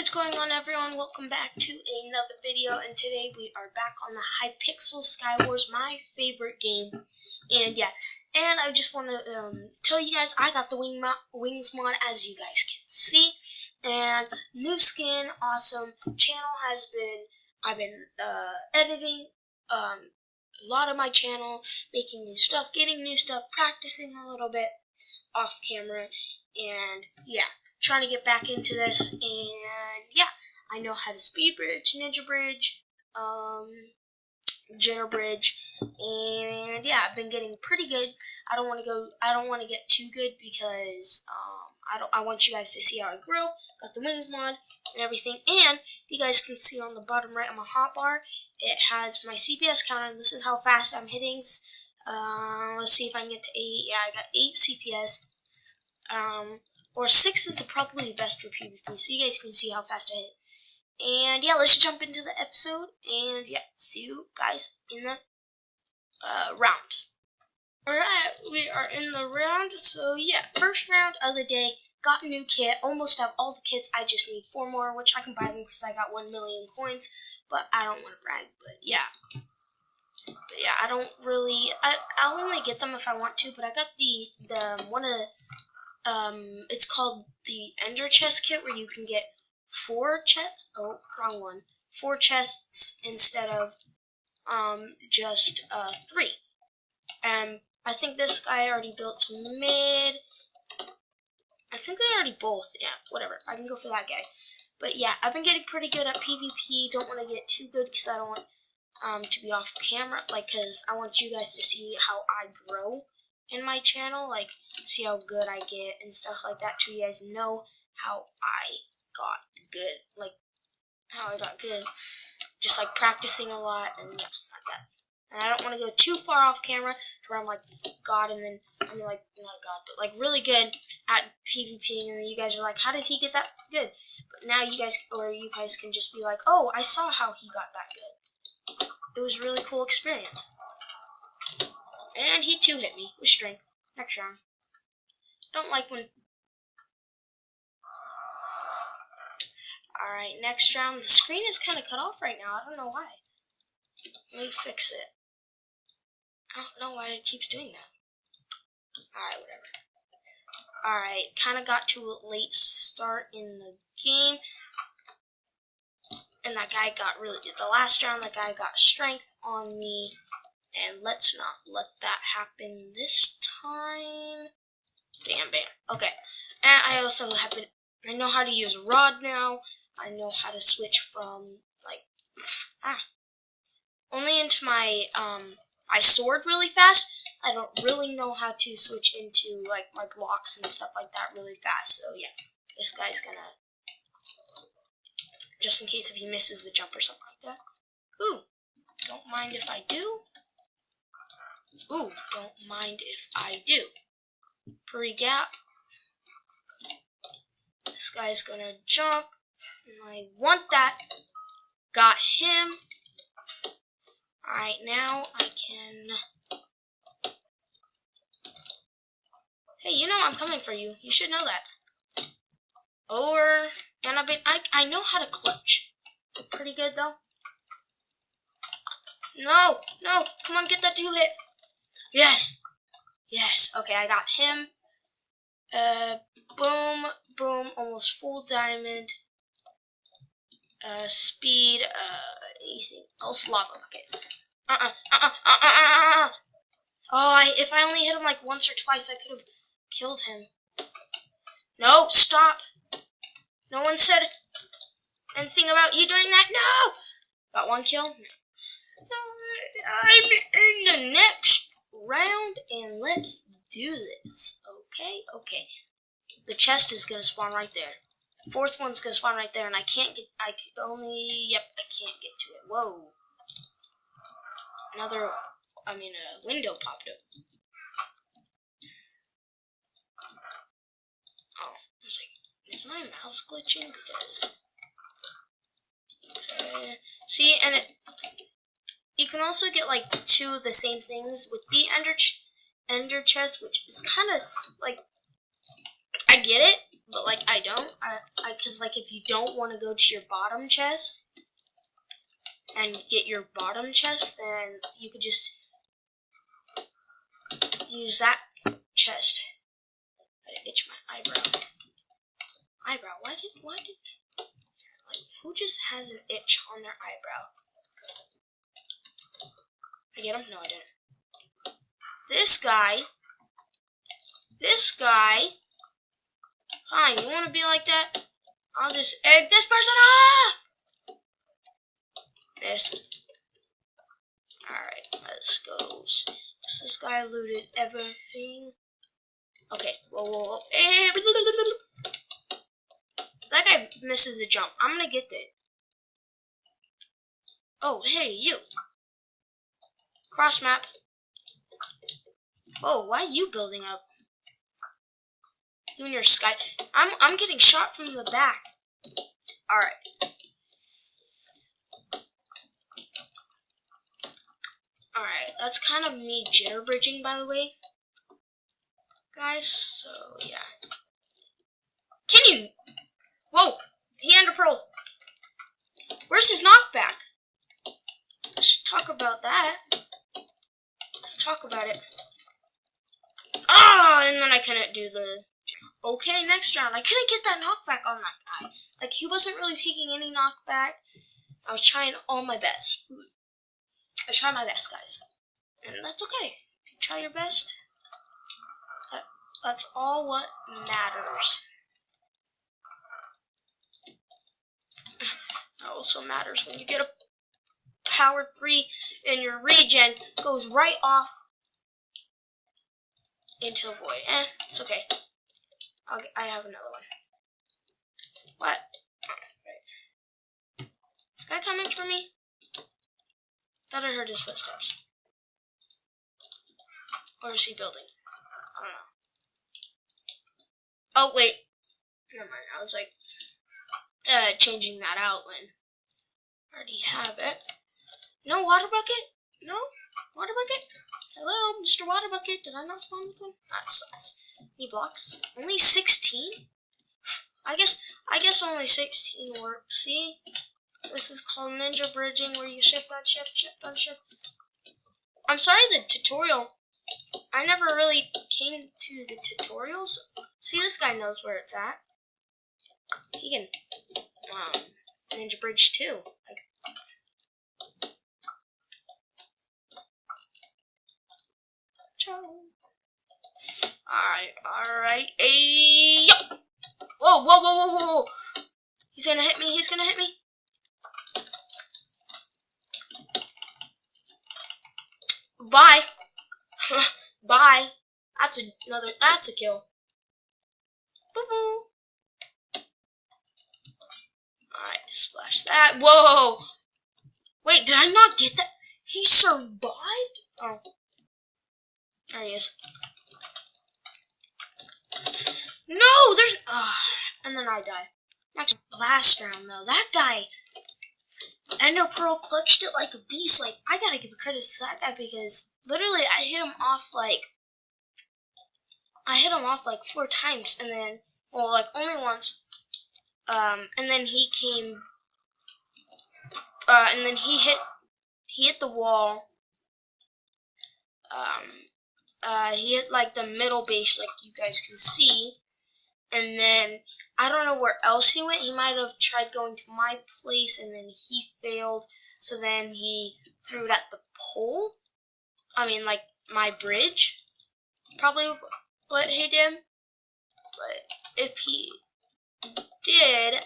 What is going on, everyone? Welcome back to another video, and today we are back on the Hypixel Skywars, my favorite game. And yeah, and I just want to tell you guys I got the Wings mod, as you guys can see, and new skin, awesome. Channel has been, I've been editing a lot of my channel, making new stuff, getting new stuff, practicing a little bit off camera, and yeah, trying to get back into this. And yeah, I know how to speed bridge, ninja bridge, jitter bridge, and yeah, I've been getting pretty good. I don't want to get too good because I want you guys to see how I grow. Got the wings mod and everything, and you guys can see on the bottom right of my hotbar, it has my CPS counter. This is how fast I'm hitting. Let's see if I can get to 8. Yeah, I got 8 CPS. Or 6 is probably the best for PvP, so you guys can see how fast I hit. And yeah, let's jump into the episode, and yeah, see you guys in the round. Alright, we are in the round, so yeah, first round of the day, got a new kit, almost have all the kits, I just need 4 more, which I can buy them because I got 1 million coins, but I don't want to brag, but yeah. But yeah, I don't really, I'll only get them if I want to, but I got the one of it's called the Ender Chest kit, where you can get 4 chests. Oh, wrong one. 4 chests instead of just 3. I think this guy already built some mid. I think they already both. Yeah, whatever. I can go for that guy. But yeah, I've been getting pretty good at PvP. Don't want to get too good because I don't want to be off camera. Because I want you guys to see how I grow in my channel, like see how good I get and stuff like that, so you guys know how I got good, like how I got good, just like practicing a lot and yeah, like that. And I don't want to go too far off camera to where I'm like God, and then I'm like not God, but like really good at PvP, and then you guys are like, how did he get that good? But now you guys can just be like, oh, I saw how he got that good. It was a really cool experience. And he 2-hit me with strength. Next round. Don't like when... Alright, next round. The screen is kind of cut off right now. I don't know why. Let me fix it. I don't know why it keeps doing that. Alright, whatever. Alright, kind of got to a late start in the game. And that guy got really good. The last round, that guy got strength on me. And let's not let that happen this time. Bam. Okay. And I also I know how to use rod now. I know how to switch from, like, only into my, sword really fast. I don't really know how to switch into, like, my blocks and stuff like that really fast. So, yeah. This guy's gonna, just in case if he misses the jump or something like that. Ooh. Don't mind if I do. Ooh, don't mind if I do. Pre-gap. This guy's gonna jump. And I want that. Got him. Alright, now I can... Hey, you know I'm coming for you. You should know that. And I know how to clutch. Pretty good, though. No, come on, get that 2-hit. Yes. Okay, I got him. Boom, almost full diamond. Speed, anything else? Lava bucket. Oh, if I only hit him like once or twice, I could have killed him. No, stop. No one said anything about you doing that. No. Got 1 kill. I'm in the next round, and let's do this. Okay. The chest is gonna spawn right there. 4th one's gonna spawn right there, and I can't get. I can't get to it. Whoa! A window popped up. Oh, I was like, is my mouse glitching? Because see, and you can also get like 2 of the same things with the ender chest, which is kind of like, I get it, but like I don't. Cause like if you don't want to go to your bottom chest and get your bottom chest, then you could just use that chest. I itch my eyebrow. Why did like who just has an itch on their eyebrow? I get him? No, I didn't. This guy. Fine, you want to be like that? I'll just egg this person. Ah! Missed. Alright, let's go. This guy looted everything. Okay, whoa. That guy misses a jump. I'm gonna get that. Oh, hey, you. Cross map. Oh, why are you building up? You and your sky. I'm getting shot from the back. Alright. Alright, that's kind of me jitter bridging, by the way. Guys, so yeah. Can you? Whoa! He ender pearl. Where's his knockback? Let's talk about that. Let's talk about it. Ah, and then I couldn't do the. Okay, next round. I couldn't get that knockback on that guy. Like, he wasn't really taking any knockback. I was trying all my best. I tried my best, guys. And that's okay. If you try your best, that's all what matters. That also matters when you get a power 3 and your regen goes right off into the void. It's okay. I have another one. What? Right. Is this guy coming for me? Thought I heard his footsteps. Or is he building? I don't know. Oh, wait. Never mind. I was like changing that out when I already have it. No water bucket? No? Water bucket? Hello, Mr. Water Bucket. Did I not spawn with him? That sucks. Any blocks? Only 16? I guess only 16 works. See? This is called ninja bridging, where you shift on shift, shift on shift. I'm sorry the tutorial. I never really came to the tutorials. See, this guy knows where it's at. He can ninja bridge too. Alright. Hey, yo! Whoa. He's gonna hit me. Bye. Bye. That's a kill. Boo-boo. Alright, splash that. Whoa! Wait, did I not get that? He survived? Oh. There he is. No, there's and then I die. Next last round though, that guy Ender Pearl clutched it like a beast. Like, I gotta give credit to that guy because literally I hit him off like 4 times, and then like only once. And then he came and then he hit the wall. He hit like the middle base, like you guys can see. And then, I don't know where else he went. He might have tried going to my place, and then he failed. So then he threw it at the pole. I mean, like, my bridge. Probably what he did. But if he did,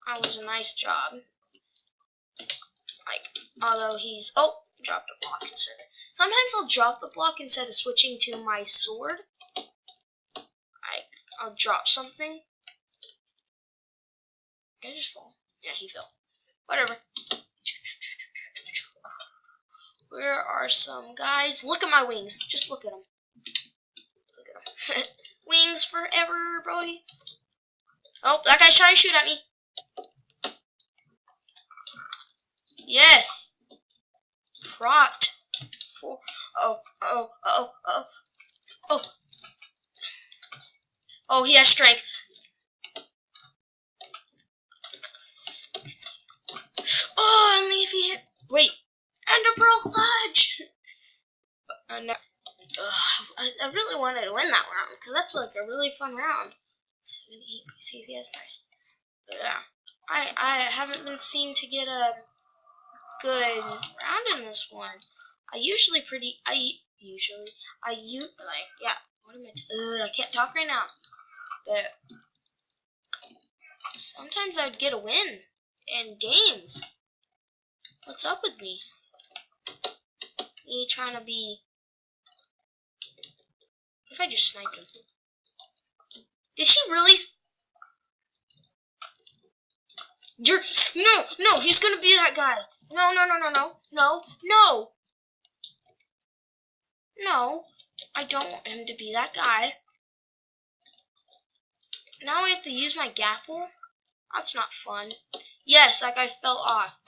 that was a nice job. Like, although he's... Oh, dropped a block instead. Sometimes I'll drop the block instead of switching to my sword. I'll drop something. Did I just fall? Yeah, he fell. Whatever. Where are some guys? Look at my wings. Just look at them. Look at them. Wings forever, boy. Oh, that guy's trying to shoot at me. Yes. Propped. Oh, he has strength. Oh, only if he hit. Wait, Ender Pearl clutch. No. I really wanted to win that round because that's like a really fun round. 78 CPS, nice. Yeah, I haven't been seen to get a good round in this one. Like yeah. What am I? I can't talk right now. But sometimes I'd get a win in games. What's up with me? Me trying to be. What if I just sniped him? Did he really? No, he's gonna be that guy. No, I don't want him to be that guy. Now I have to use my gapple? That's not fun. Yes, that guy fell off.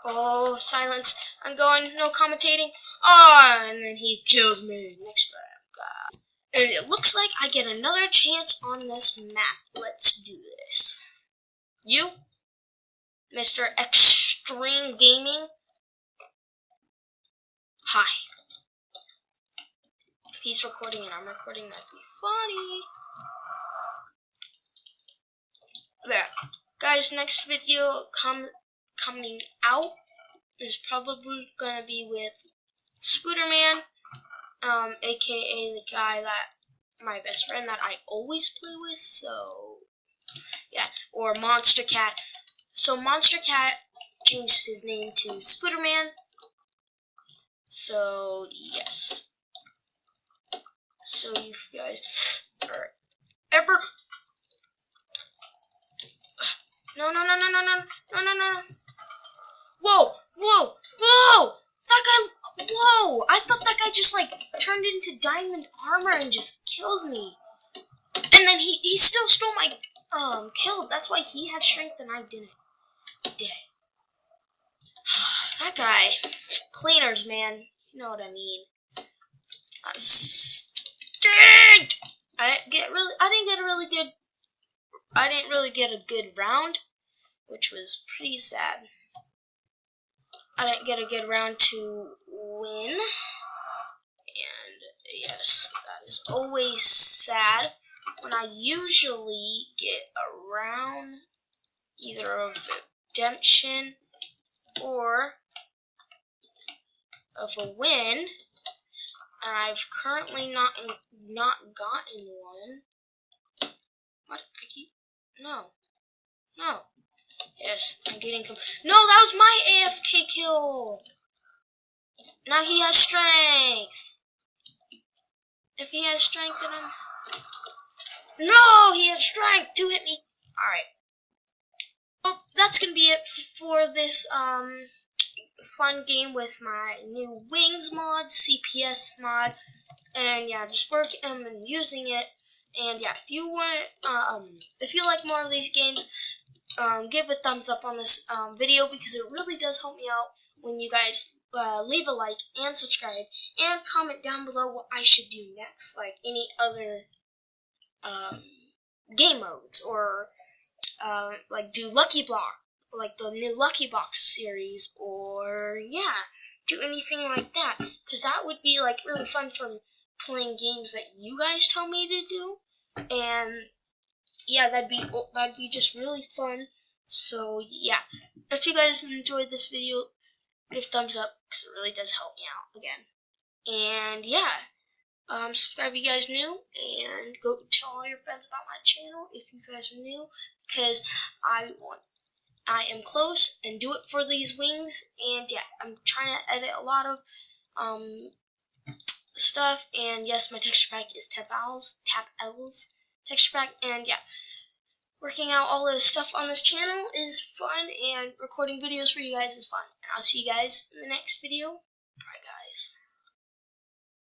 Oh, silence. I'm going, no commentating. Oh, and then he kills me. Next round. And it looks like I get another chance on this map. Let's do this. You, Mr. Extreme Gaming. Hi. If he's recording and I'm recording, that'd be funny. There. Guys, next video coming out is probably gonna be with Spooderman, aka the guy that my best friend that I always play with, so yeah, or Monster Cat. So Monster Cat changed his name to Spooderman. So yes. So you guys are ever no. Whoa! That guy, whoa! I thought that guy just like turned into diamond armor and just killed me. And then he still stole my kill. That's why he had strength and I didn't. Dead. That guy, cleaners, man. You know what I mean. I stink. I didn't really get a good round, which was pretty sad. I didn't get a good round to win, and yes, that is always sad when I usually get a round either of redemption or of a win, and I've currently not gotten one. What? No. Yes, I'm getting no, that was my AFK kill. Now he has strength. If he has strength in him. No, he has strength to hit me. Alright. Well, that's gonna be it for this fun game with my new Wings mod, CPS mod. And yeah, just working and using it. And yeah, if you want if you like more of these games, give a thumbs up on this video because it really does help me out when you guys leave a like and subscribe and comment down below what I should do next, like any other game modes or like do Lucky Block, like the new Lucky Box series, or yeah, do anything like that, because that would be like really fun from playing games that you guys tell me to do. And yeah, that'd be just really fun. So yeah, if you guys enjoyed this video, give thumbs up because it really does help me out again. And yeah, subscribe if you guys new, and go tell all your friends about my channel if you guys are new, because I am close and do it for these wings. And yeah, I'm trying to edit a lot of stuff. And yes, my texture pack is Tap Owls texture pack. And yeah, working out all the stuff on this channel is fun, and recording videos for you guys is fun. And I'll see you guys in the next video.